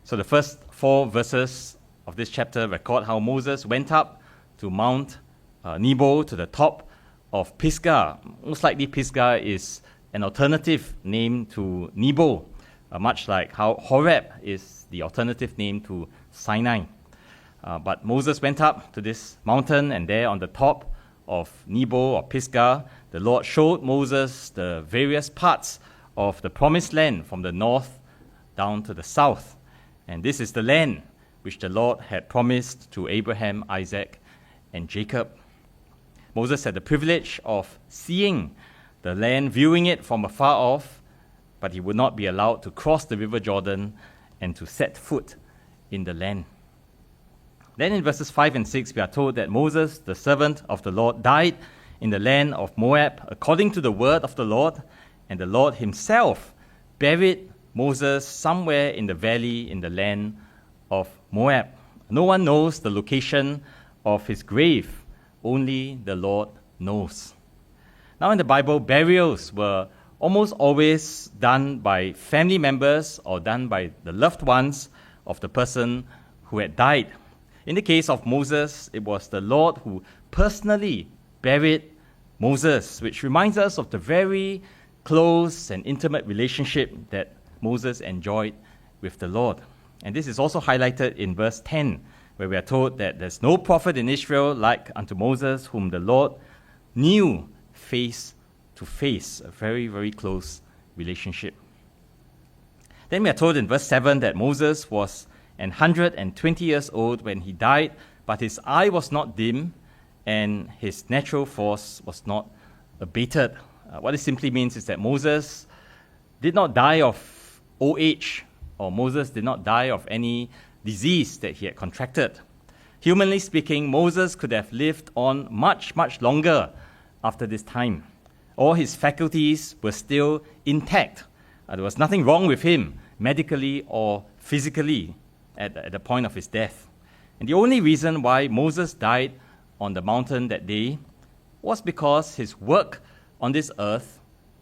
So the first 4 verses of this chapter record how Moses went up to Mount Nebo, to the top of Pisgah. Most likely Pisgah is an alternative name to Nebo, much like how Horeb is the alternative name to Sinai. But Moses went up to this mountain, and there on the top of Nebo or Pisgah, the Lord showed Moses the various parts of the promised land from the north down to the south. And this is the land which the Lord had promised to Abraham, Isaac, and Jacob. Moses had the privilege of seeing the land, viewing it from afar off, but he would not be allowed to cross the river Jordan and to set foot in the land. Then in verses 5 and 6, we are told that Moses, the servant of the Lord, died in the land of Moab according to the word of the Lord, and the Lord himself buried Moses somewhere in the valley in the land of Moab. No one knows the location of his grave. Only the Lord knows. Now in the Bible, burials were almost always done by family members or done by the loved ones of the person who had died. In the case of Moses, it was the Lord who personally buried Moses, which reminds us of the very close and intimate relationship that Moses enjoyed with the Lord. And this is also highlighted in verse 10, where we are told that there's no prophet in Israel like unto Moses, whom the Lord knew face to face. A very, very close relationship. Then we are told in verse 7 that Moses was 120 years old when he died, but his eye was not dim and his natural force was not abated. What this simply means is that Moses did not die of old age, or Moses did not die of any disease that he had contracted. Humanly speaking, Moses could have lived on much, much longer after this time. All his faculties were still intact. There was nothing wrong with him, medically or physically, at the point of his death. And the only reason why Moses died on the mountain that day was because his work on this earth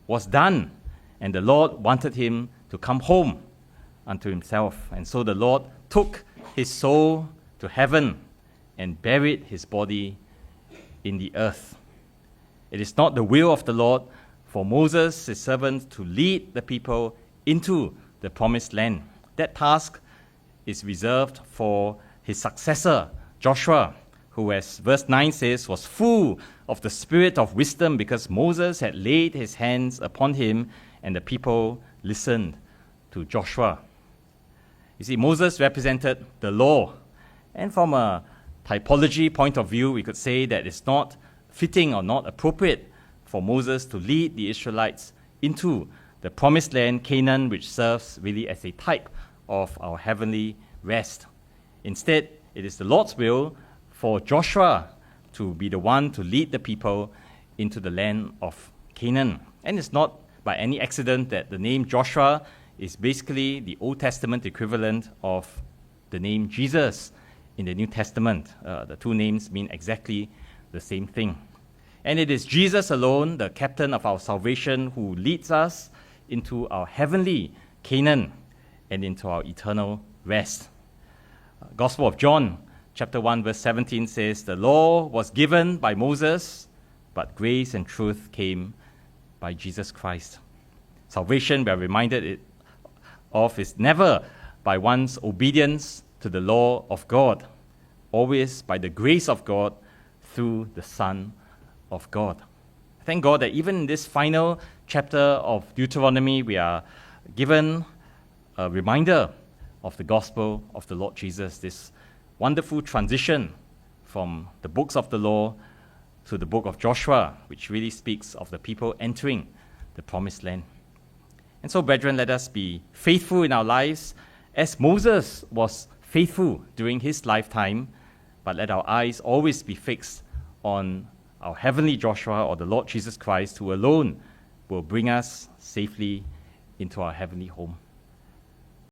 was done, and the Lord wanted him to come home unto himself. And so the Lord took his soul to heaven and buried his body in the earth. It is not the will of the Lord for Moses, his servant, to lead the people into the promised land. That task is reserved for his successor, Joshua, who, as verse 9 says, was full of the spirit of wisdom because Moses had laid his hands upon him and the people listened to Joshua. You see, Moses represented the law. And from a typology point of view, we could say that it's not fitting or not appropriate for Moses to lead the Israelites into the promised land, Canaan, which serves really as a type of our heavenly rest. Instead, it is the Lord's will for Joshua to be the one to lead the people into the land of Canaan. And it's not by any accident that the name Joshua is basically the Old Testament equivalent of the name Jesus in the New Testament. The two names mean exactly the same thing. And it is Jesus alone, the captain of our salvation, who leads us into our heavenly Canaan and into our eternal rest. Gospel of John, chapter 1, verse 17 says, "The law was given by Moses, but grace and truth came by Jesus Christ." Salvation, we are reminded of, is never by one's obedience to the law of God, always by the grace of God through the Son of God. Thank God that even in this final chapter of Deuteronomy, we are given a reminder of the gospel of the Lord Jesus, this wonderful transition from the books of the law to the book of Joshua, which really speaks of the people entering the promised land. And so, brethren, let us be faithful in our lives as Moses was faithful during his lifetime, but let our eyes always be fixed on our heavenly Joshua, or the Lord Jesus Christ, who alone will bring us safely into our heavenly home.